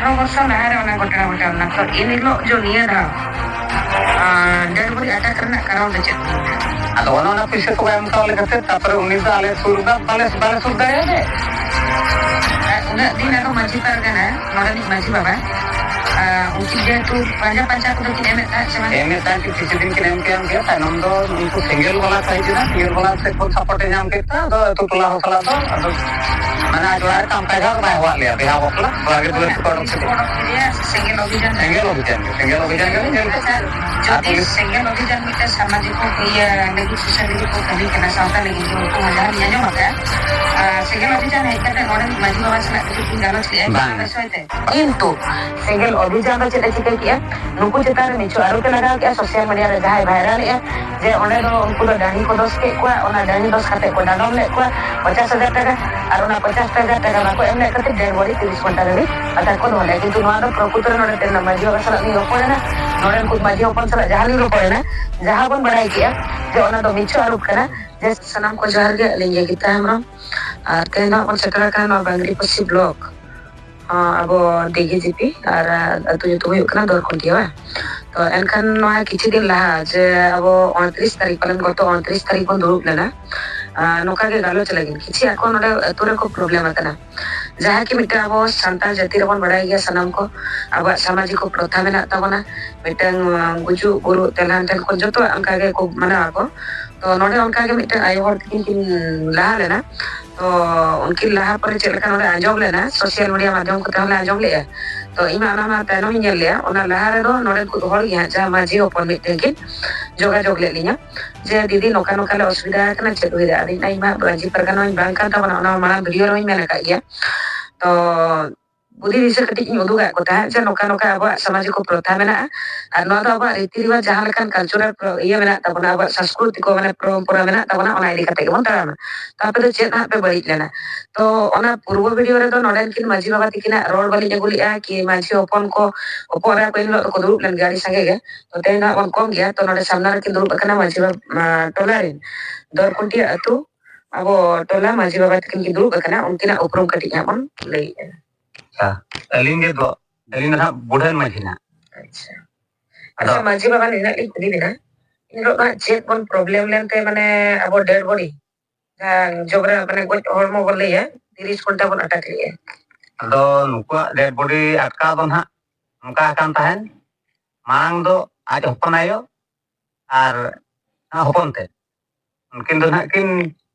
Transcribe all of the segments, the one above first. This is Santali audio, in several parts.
18 वर्ष लहारे ओना घटना घटावना तो इन हिलो जो निया दा डेड बॉडी अटैक करना कारण दे चेक अदो ओना पीछे तो एम का लेके तापर उन्नीस आले सुरदा बाले सुरदा है उन्हें दिन अको माजी पारगाना नोडा माजी बाबा उनकी जेतु पंजा को देखिन एमे ता कि किसी दिन के एम किया तानम दो उनको सिंगल वाला चाहिए ना सिंगल वाला से को सपोर्ट नाम केता तो टोला होसला तो अदो माने आजवार काम पे घर में हुआ लिया बिहाव अपना बागे दो को सिंगल अभियान जो सिंगल अभियान मिटे सामाजिक को ये लेगी सोसाइटी को कभी करना सावता लेगी जो उनको मजा नहीं आने मत सिंगल अभियान है कहते नोडा माजी बाबा से लेके गालोच लिया सोते किंतु सिंगल अभियान तो चेता चिका किया नुकु चेता रे निचो आरो के लगा के सोशल मीडिया रे जहां वायरल है जे ओने दो उनको दो डानी को दोस के कोआ ओना डानी दोस खाते को डाडम ले कोआ 50,000 टाका और ओना 50,000 टाका बाको एमने करते डेड बॉडी 30 घंटा रे अता को होले किंतु नोआ दो प्रकृति नोडे तेना माजी बाबा सला नि रोपणा नोडे को माजी ओपन सला जहां नि रोपणा जहां बन बड़ाई किया जे ओना दो मिचो आरोप करा जे सनम को जहर के लेंगे गीता हमरा और तेना on सेटरा का बांगरी पसी ब्लॉक अब DGP और अतु जो हुई कना दर कोन दिया तो एनखान नोआ किछि दिन लहा जे अब 29 तारिख पालन गत 29 तारिख बन दुरुब लेना नोका के गालो चलागिन किछि ako नोडे अतुरे को प्रॉब्लम आतना जहां कि मिटा अब संताल जाति रबन बड़ाई गया सनम को अब सामाजिक को प्रथा मेना तबना मिटन गुजु गुरु तेलान टेन को जतो अंका के को मना को तो नोडे उनका के मिटन आयो हर किन लहा लेना तो उनकी लाहा पर चलका नोडे आंजम लेना सोशल मीडिया माध्यम को तहले आंजम ले तो इमा ना तानोᱧᱮᱞ लिया ओना लाहा रे दो नोडे को हर या जा माजी ओपन मिटे के जोगाजोग ले लिया जे दीदी नोका नोका ले असुविधा कना चेक हुई दा आदि नाइ मा माजी परगाना बैंक का तबना ओना माना वीडियो रे मेना का गया तो बुद्धि दिशा कटी उदुगा को ता जे नोका नोका अब सामाजिक को प्रथा मेना और नोदा अब रीति रिवाज जहां लेकान कल्चरल ये मेना तबना अब संस्कृति को माने परंपरा मेना तबना ओना इदी कते बन ताना तापे तो चेक ना पे बड़ी लेना तो ओना पूर्व वीडियो रे तो नोडन किन माजी बाबा तिकिना रोड वाली जगुलिया कि माजी ओपन को ओपन को इन को दुरुब लन गाड़ी संगे गे तो तेना बन कम गया तो नोडे सामना रे किन दुरुब कना माजी बाबा टोलारिन दर कुंटी अतु अब टोला माजी बाबा तिकिन की दुरुब कना उनकिना उपरम कटी बन ले अलिंगे दो अलिंगे ना बुढ़न मझिना अच्छा माजी बाबा ने एक दी बिना इन लोग चेक बन प्रॉब्लम लेनते माने अब डेड बॉडी जोगरा माने गोज हॉर्मो बोले है 30 घंटा बन अटक लिए अदो नुको डेड बॉडी अटका दो ना उनका कान तहन मांग दो आज होपन आयो और होपन ते उनकिन दो ना किन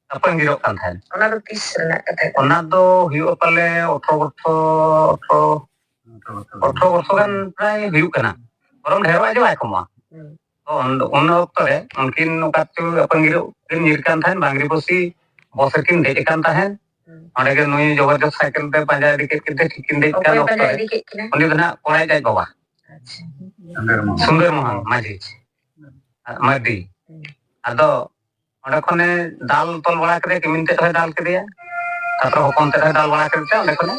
अपन गिरो कान तहन ओना दो 30 रना कथा ओना दो हियो पाले 18 वर्ष गान प्राय हियो कना बरम ढेरवा जो आइकमा तो उन वक्त रे उनकिन नोकातु अपन गिरो किन निरकान थान बांगरी बसी बस किन देज कान थान ओंडे के नोई जबरदस्त साइकिल पे पंजा दिके किते किन देज कान उनी दना कोड़ाई जाय बाबा सुंदर मोहन माजी मादी अदो ओंडे खने दाल तोल बड़ा करे किमिनते है दाल के दिया तापर होपन ते दाल बड़ा करते ओंडे खने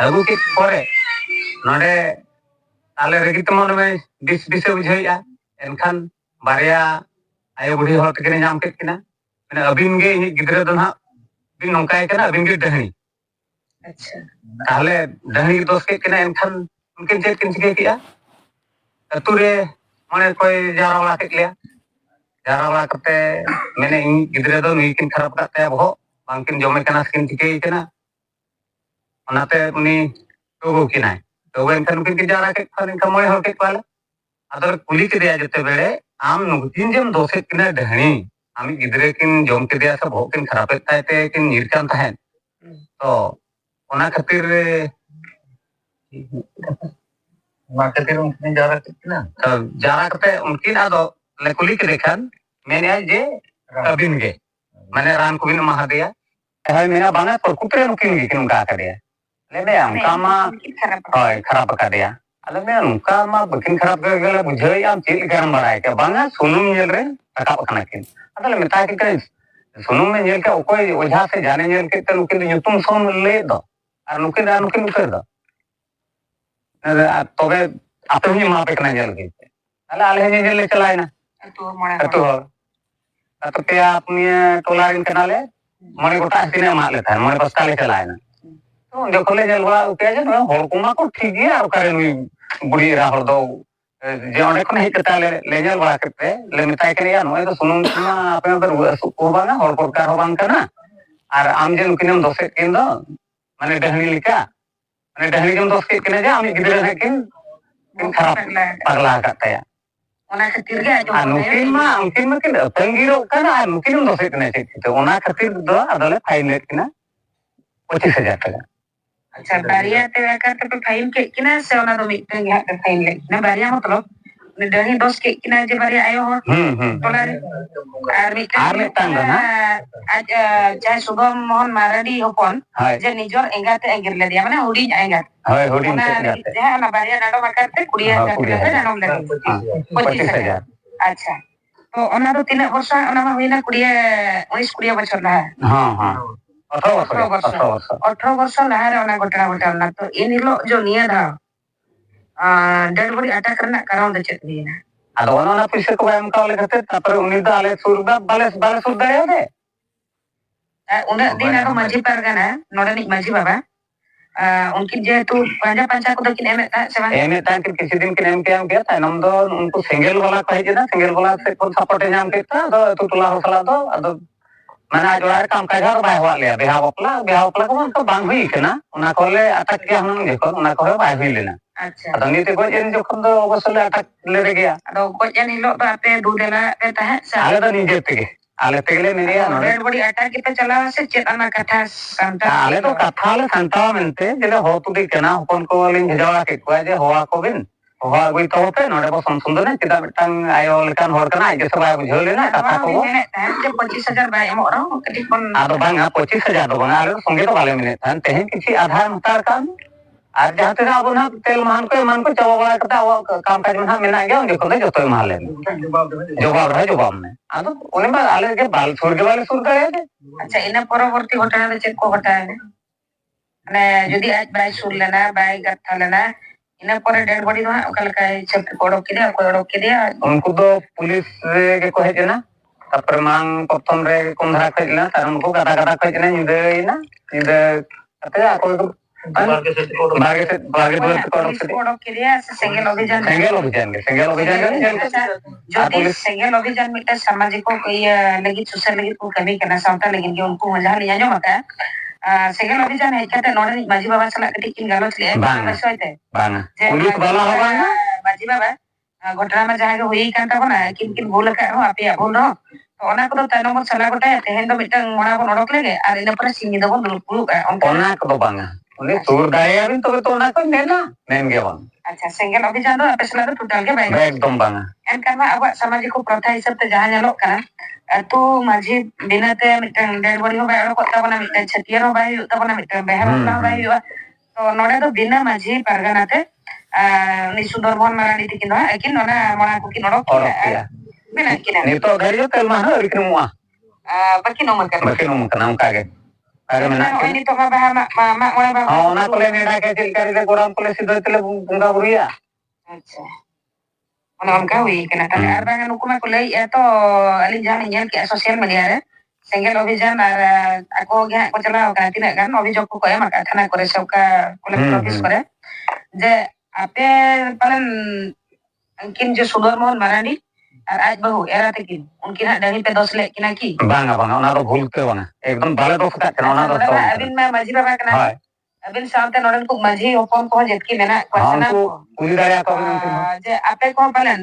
अगु के परे नोडे ताले रेगी तो मन में दिस बुझाइया एनखान बारिया आयो बुढ़ी हर तकिन नाम के किना माने अबिन गे गिदरे दो ना बिन नोकाय कना अबिन गे डहनी अच्छा ताले डहनी दोस के किना एनखान उनकिन चेक किन चिके किया अतुरे माने कोई जारा वाला के लिया जारा वाला कते मैंने इन गिदरे दो नी किन खराब करते बहो बांकिन जमे कना स्किन चिके कना ओनाते उनी तो किनाय तो एनखान उनकिन के जारा के खान का मोय हो के पाला अदर कुली के दिया जते बेड़े आम नुकिन जम दोसे किना डहनी आमी गिदरे किन जम के दिया सब हो किन खराब ताते किन निरकान तहन तो ओना खातिर उनकिन जारा किना तो जारा कते उनकिन आदो ले कुली के देखन मैंने आज जे अबिन गे माने रान को बिन महा दिया है मेरा बाना पर कुतरे उनकिन किन का दिया ले मैं उनका मा होय खराब का दिया अले मैं उनका मा बकिन खराब कर गेला बुझाई आम चेल करम बड़ाय के बांगा सुनुम नेल रे तकाप कना किन अदले मेता के सुनुम में नेल के ओकोय ओझा से जाने नेल के तन उकिन युतुम सोम ले दो और नुकिन उतर दो तबे आते ही मा पे कना नेल के अले आले नेल ले चलाय ना तो पे अपनी टोला इन कनाले मने गोटा दिने मा ले था मने बस्ता ले चलाय ना तो जखन ले जलवा उके जे न हर को मा को ठीक गया और करे नुई बुढ़ी रा हर दो जे ओंडे खन हे कता ले जल बड़ा करते ले मिताय के या नय तो सुनुम मा आपे तो रुआ को बांगा हर को का हो बांग कना और आम जे नुकिनम दोसे किन दो माने डहनी लिका माने डहनी जम दोस के किने जे आमी गिदरे रे किन खराब पगला काटया ओना खातिर गे नुकिन मा किन तंगीरो कना नुकिनम दोसे किने तो ओना खातिर दो अदले फाइन ले किना 25,000 টাকা अच्छा बारिया ते करते पे फाइन के किना से ओना दो मिटन गे पे फाइन ले ना बारिया मतलब ने डही दोस के किना जे बारिया आयो हो टोलारे आर मिटन ना आज जय शुभम मोहन माराडी होपन जे निजोर एंगाते एंगिर ले दिया माने हुडी एंगा होय हुडी एंगाते जे ना बारिया डाडो माकाते कुड़िया जाते जानम ले 25,000 अच्छा तो ओना दो तीन वर्ष ओना मा होइना कुड़िया 19 बछर ना हां हां 18 वर्ष लहारे ओना घटना घटना तो इन हिलो जो निया दा डेड बॉडी अटैक करना कारण दे चेत हुईना अदो ओना पैसा को एम का लेते तापर उनी दा आले सुरदा बाले सुर दे दे उना दिन आरो माझी परगना नोडनी माझी बाबा उनकी जे तू पंजा पंचा को दकिन एमे ता किसी दिन किन एम के तानम दो उनको सिंगल वाला कहे जे ना सिंगल वाला से कोन सपोर्ट नाम केता दो तू टोला होसला दो अदो माने आज वार काम काज हर बाय होवा ले बेहा बपला को उनको बांग हुई केना उना कोले अटक के हम देखो उना को बाय हुई लेना अच्छा अदो नीते को जेन जोखम दो अवसले अटक ले रे गया अदो को जेन हिलो तो आपे दूदेला पे तहे आले तो निजे तेगे आले तेगले मेरिया नोडे डेड बॉडी अटैक के पे चला से चेत अना कथा संता आले तो कथा ले संता मेनते जेले हो तु दी केना होपन को लिन भेजावा के को जे होवा को बिन होवा गई तो पे नोडे को संसुंदर ने चिदा मिटंग आयो लेकान होर कना जे सब आय बुझो लेना कथा को जे 25,000 बाय एमो रो कटी कोन आदो बांगा 25,000 दो बांगा आले संगे तो बाले मिने थान तेहे किछि आधार मुतार काम আর যাতে না বনা তেল মান को चावा बड़ा करता वो काम काज में मेना गया जो को जो तो माले जवाब में आदो ओने बा आले के बाल सुर के वाले सुर गए अच्छा इना परवर्ती घटना दे चेक को घटा है माने जदी आज बाय सुर लेना बाय गथा लेना इना पर डेड बॉडी ना ओकल का चेक कोडो के दिया उनको तो पुलिस रे के कहे जे ना तापर मांग प्रथम रे कोंधरा खइला तार उनको गादा खइना निदेना निदे अते आको बागे से कोडो के दिया सिंगल अभियान जो सिंगल अभियान मिटा सामाजिक को लगी सोशल लगी को कमी करना सावता लेकिन जो उनको मजा लिया जो मका सिंगल अभियान है कहते नोडे माजी बाबा सला कटी किन गालोच ले बसोइते पुलिस वाला होगा ना माजी बाबा घटना में जहां हुई कान ताबना किन भूल का हो आपे भूल हो तो ओना को तय नंबर सला गोटे तेहेन दो मिटन मोना को नडक लेगे आर इन पर सिंगी दो दुलपुलु ओना को बांगा उन्हें सूर दाया भी तो ना कोई नेना नेन के बन अच्छा सिंगल अभियान दो अपे सला दो टोटल के बाय एकदम बांगा एनकान मा अब सामाजिक को प्रथा हिसाब ते जहां नेलो कना तू माझी बिनाते मिटन डेड बॉडी हो बाय को ताबना मिटन छतिया हो बाय ताबना मिटन बेहर हो बाय तो नोडे तो बिना माझी परगनाते नि सुंदर मोहन मारानी तिकिन दो एकिन नोना मोना को कि नडक बिना किना नि तो घरियो तेल मा हो इकिन मुआ बकी नो मकन कागे अरे मना ini to ma ma ona ko le neda ke til kari le goram ko le sido tele bunga buria अच्छा ona on ka hui kana ta ar bang nu kuma ko le ya to alin jan nyel ke social media re single अभियान ar ako ge ko chala ka tina kan অভিযোগ ko em ka thana kore sabka collector office kore je ape palan ankin je sudar mohan marani और आज बहु एरा तकिन उनकी ना डनी पे 10 ले किना की बांगा ओना तो भूलते बना एकदम बाले तो फटा ओना तो अबिन में माझी बाबा कना अबिन सामते नोडन को माझी ओपन को जेतकी मेना क्वेश्चन को उली दाया को जे आपे को पालन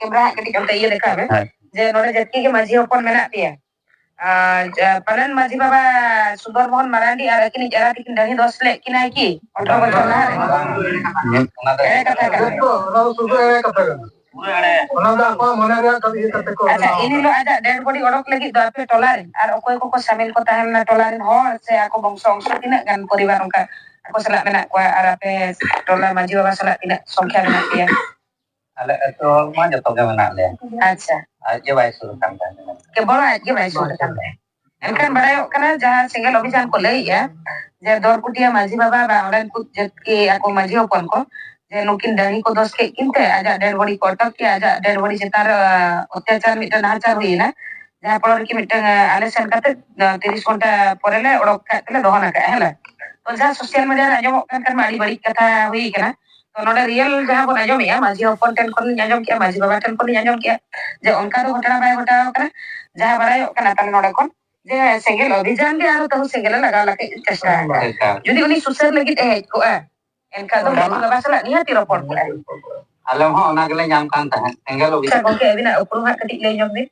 कैमरा कटी कमते ये देखा है जे नोडे जेतकी के माझी ओपन मेना पिया पालन माझी बाबा सुंदर मोहन मरांडी और किनी एरा तकिन डनी 10 ले किना की 18 बच्चा ना ओना तो कथा को रो सुबह एरा कथा अच्छा ini lo ada dead body odok lagi do ape tolar ar okoy ko samil ko tahan na tolarin hor se ako bangsa bangsa tina kan poribar ongka ako sala mena ko ar ape tolar maji baba sala tina songkya mena dia ale eto ma joto ga mena le अच्छा aje bai suru kan ke bola aje bai suru kan enkan barayo kana jahan single अभियान को लई ya je dor kutia maji baba ba orang ku jetki ako maji opon ko नुकिन डही को दोष के किनते आजा डेड बॉडी कोटक के आजा डेड बॉडी चितार अत्याचार मिटन नाचार हुई ना जहां पर की मिटन आलेसन करते 30 घंटा परेले ओडक काटले दोहना का हैला तो जहाँ सोशल मीडिया रे आजमोग kan ᱟᱹᱰᱤ ᱵᱟᱹᱲᱤᱡ ᱠᱟᱛᱷᱟ ᱦᱩᱭ ᱠᱟᱱᱟ तो नोडे रियल जहाँ बन आजमेया माझी हपन टेन खन आजम किया माझी बाबा टेन खन आजम किया जे उनका तो घटना बाय घटाव कना जहाँ बड़ायो कना तन नोडे कोन जे सेंगेल अभियान के आरो तो सेंगेल लगा लगे चेष्टा जदि उनी सुसर लगी हे को एनका तो माझी बाबा सला निहाती रपड़ को आलम हो ओना गेले नाम कान तहन सेंगेल अच्छा गोके अबिना उपरुहा कटिक ले जम दे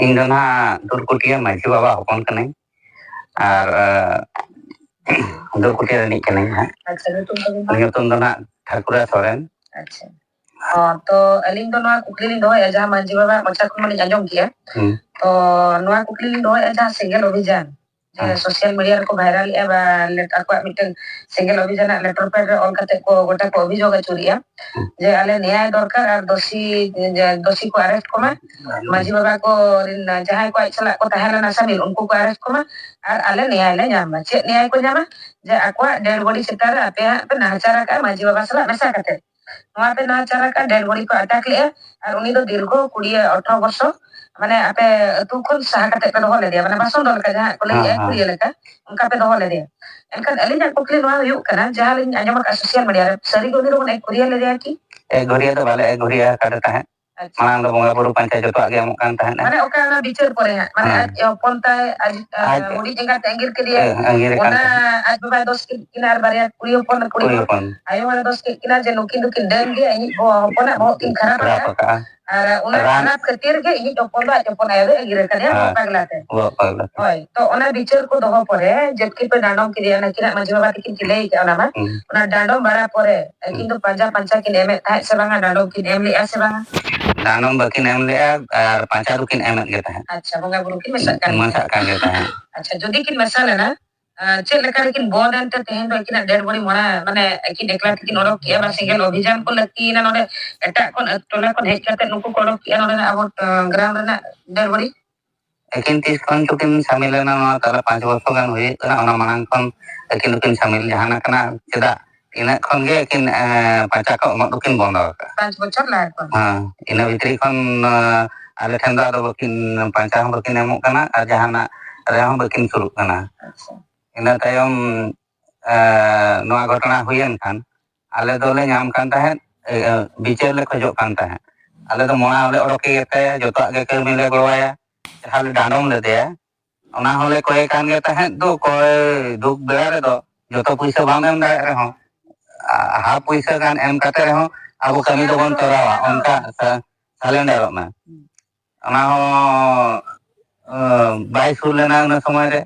इन दो ना दुर्कुटिया माझी बाबा हपन कने और दुर्कुटिया रनी कने अच्छा ᱧᱩᱛᱩᱢ ᱫᱚ ᱱᱟᱜ ᱴᱷᱟᱠᱩᱨᱟ ᱥᱚᱨᱮᱱ अच्छा तो अलिंग तो नोआ कुकली लिंग दोय जहां मांझी बाबा मचा खन मने आंजम किया तो नोआ कुकली लिंग दोय जहां सेंगेल अभियान जे सोशल मीडिया रे को वायरल ए बा लेटर को मिटन सेंगेल अभियान लेटर पैड रे ऑल करते को गोटा को अभियोग चुरिया जे आले न्याय दरकार और दोषी को अरेस्ट को मांझी बाबा को जहां को चला को तहलेना शामिल उनको को अरेस्ट को और आले न्याय ले नाम चे न्याय को नाम जे आको डेड बॉडी सितार आपे पे नाचारा का मांझी बाबा सला मेसा करते वहां पे नाचारा का डेड बॉडी को अटैक ले और उनी दो दीर्घ 18 वर्ष माने आपे अतु खन सहा करते पे दोले दिया माने बासन दल का जहां को ले कुड़िया लेका उनका पे दोले दिया एनकन अलिना कुकली नवा हुयु कना जहां लिन आजम का सोशल मीडिया सरी गोनी रो ने कुड़िया ले दिया की घुरिया तो वाले घुरिया काटता है मांग दो बोंगा बुरु पंचायत जो आगे हम कान तहन माने ओका ना बिचार परे है माने आज पोंताय आज मुडी जंगा तेंगिर के लिए ओना आज बाबा दोस किनार बारिया कुड़ी आयो वाला दोस किनार जे नुकिन दुकिन डेम गे इ होपना हो किन खराब का और ओना खराब खातिर के इ टोपन बा टोपन आयो एगिर कने पागलाते होय तो ओना बिचार को दोहो परे जबकि पे डांडम के दिया ना किना मजी बाबा किन किले के ओना मा ओना डांडम बड़ा परे किंतु पंचा किन एमे थाय से बांगा डांडम किन एम ले से बांगा दानम बकिन एम ले और पांचा रुकिन एम गे तहन अच्छा बंगा बुरु किन मसा kan गे तहन अच्छा जदि किन मसा लेना चे लेका किन बोर्ड एंटर तेहन दो किन डेड बॉडी मोना माने किन एकला किन ओडक किया बा सिंगल अभियान को लकी ना नोडे एटा कोन टोला कोन हेज करते नुको को ओडक किया नोडे अब ग्राउंड ना डेड बॉडी एकिन तीस कोन चुकिन शामिल ना ताला 5 वर्ष गान हुई ना ओना मांग कोन एकिन किन शामिल जहाना कना चेदा ina kon ge kin panca ko mak dukin bondo ka 5 bocor lah kon ina vitri kon ale thanda do bakin panca hon bakin emok kana ar jahana re hon bakin suru kana ina tayom noa ghotona huyen kan ale dole nyam kan tahen bicar le khojok kan tahen ale do mona ole oroke gete joto ge ke mile golaya hal dandom le de ona hole koy kan ge tahen do koy duk bera re do joto puisa bang em da re hon half पैसा गान एम काते रहो अब कमी दो बन तोरावा उनका सिलेंडर में ओना हो बाय सुर लेना न समय रे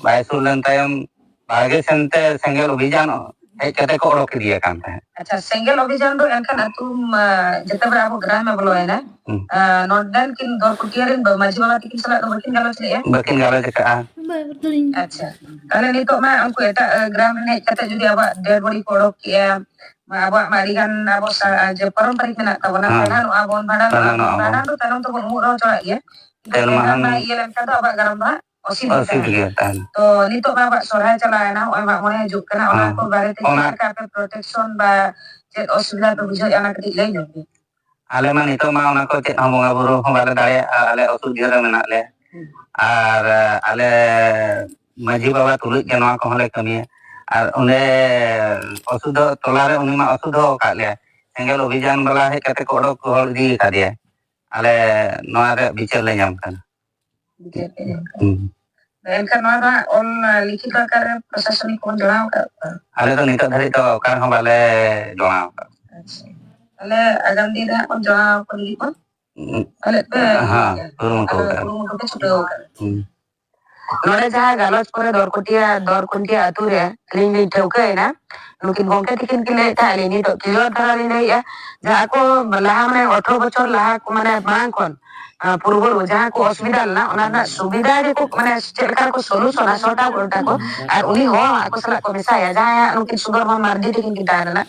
बाय सुर लेन तायम बागे सेंते सेंगेल अभियान हे कते को ओडक दिया कान था अच्छा सेंगेल अभियान दो एनकन तुम जते बरा अब ग्राम में बोलो है ना नोडन किन दो कुटियारिन माझी बाबा किन सला दो बकिन गालो का अच्छा ताले नितो मा हमको एटा ग्राम में कते जुदी अब डेड बॉडी को ओडक किया अब मारिगान अब जे पारंपरिक में तबना खाना अब भाड़ा तो तनम तो मुरो चला ये तेलमा ये लंका तो अब ग्राम में तो नितो बाबा सोराय चला है ना ओय मा मोने जुक कना ओना को बारे ते का पे प्रोटेक्शन बा जे असुविधा तो बुझो जाना कति ले जबी आले मा नितो मा ओना को चेत हम बोंगा बुरो हो बाले दाड़े आले असुविधा रे मेना ले और आले माझी बाबा तुलुज जनवा को हले कमी और उन्हें असुविधा तोला रे उनी मा असुविधा का ले सेंगेल अभियान वाला है कते को ओडक को हल दी का दिया आले नोआ रे बिचार ले जाम कन एनका नोआ ऑन लिखित आकार प्रशासनिक कोन जणाव का आले तो नित धरि तो कार हो बाले जणाव का अच्छा आले आगाम दिन रा कोन जणाव कोन लिखो आले हां कुरुमुटो के छुटो नोडे जहां गालोच करे दरकुंटिया अतु रे लिंग ठौके ना नुकिन गोंके तिकिन किले थाले नि तो किलो धरा नि या जहां को लहा माने 18 बछर लहा को माने मांग कोन पूर्व जहां को असुविधा ना ओना सुविधा जे को माने चेलका को सोल्यूशन सोटा गोटा को और उनी हो को सला को मिसाया जहां उनकी सुगर मार्दी तिकिन किता ना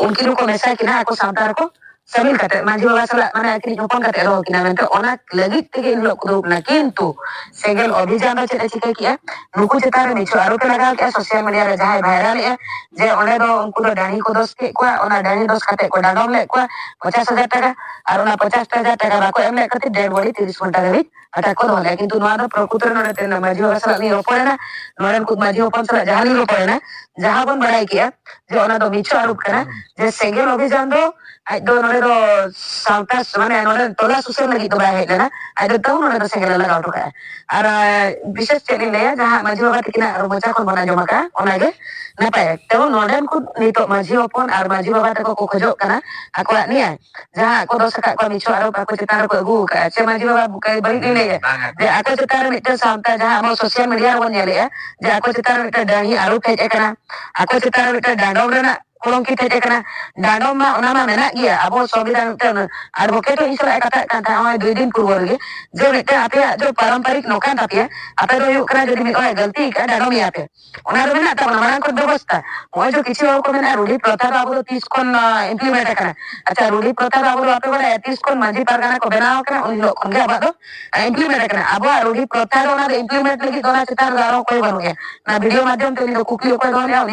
उनकी को मिसा किना को सावतार को sambil kata maju baba salah mana kini hopon kata roh kina mento ona lagi tege in lok kudu na kintu segel obhijan do chede chike kia nuku cetare michu aru ke lagal ke social media re jahai viral e je onde do unku do dani ko dos ke kwa ona dani dos kate ko dagom le kwa 50,000 টাকা আর ona 50,000 টাকা bako em le kate dead body 30 ঘন্টা gabi ata ko do le kintu noa do prokutor nore ten maju baba salah ni roporena noren ku maju hopon salah jahan ni roporena jahan bon badai kia je ona do michu arup kana je segel obhijan do do nore do sauta মানে নরে তোলা সুসের লাগি তো বাই হেলে না আইদো তাও নরে do segel lagaw to ka আর বিশেষ চেনি le jaha maju baba tikina aro mocha kon bana joma ka onage napay taw noden ku nito maju hopon ar maju baba tako ko khojok kana akwa niya jaha ako do saka ko michu aro ako cetar ko agu ka che maju baba bukai balik ni le je ako cetar mite sauta jaha mo social media bon nyale ya je ako cetar mite dahi aro pej kana ako cetar mite dandom rena kurang kita kena dandom ma ona ma mena iya abo sobidan ten advocate isra kata kata oi 2 din purwar ge je mite ape jo paramparik nokan tapi ya ape do yuk kana jadi oi galti ka dandom ya ape ona do mena ta mana ko ব্যবস্থা oi jo kichu ko mena rudi protha abo 30 kon implement kana acha rudi protha abo ape bole 30 kon maji pargana ko benao kana uni lo kon ge aba do implement kana abo rudi protha do na implement lagi dona cetar garo koi banu ya na video madhyam te ni kukli ko do ya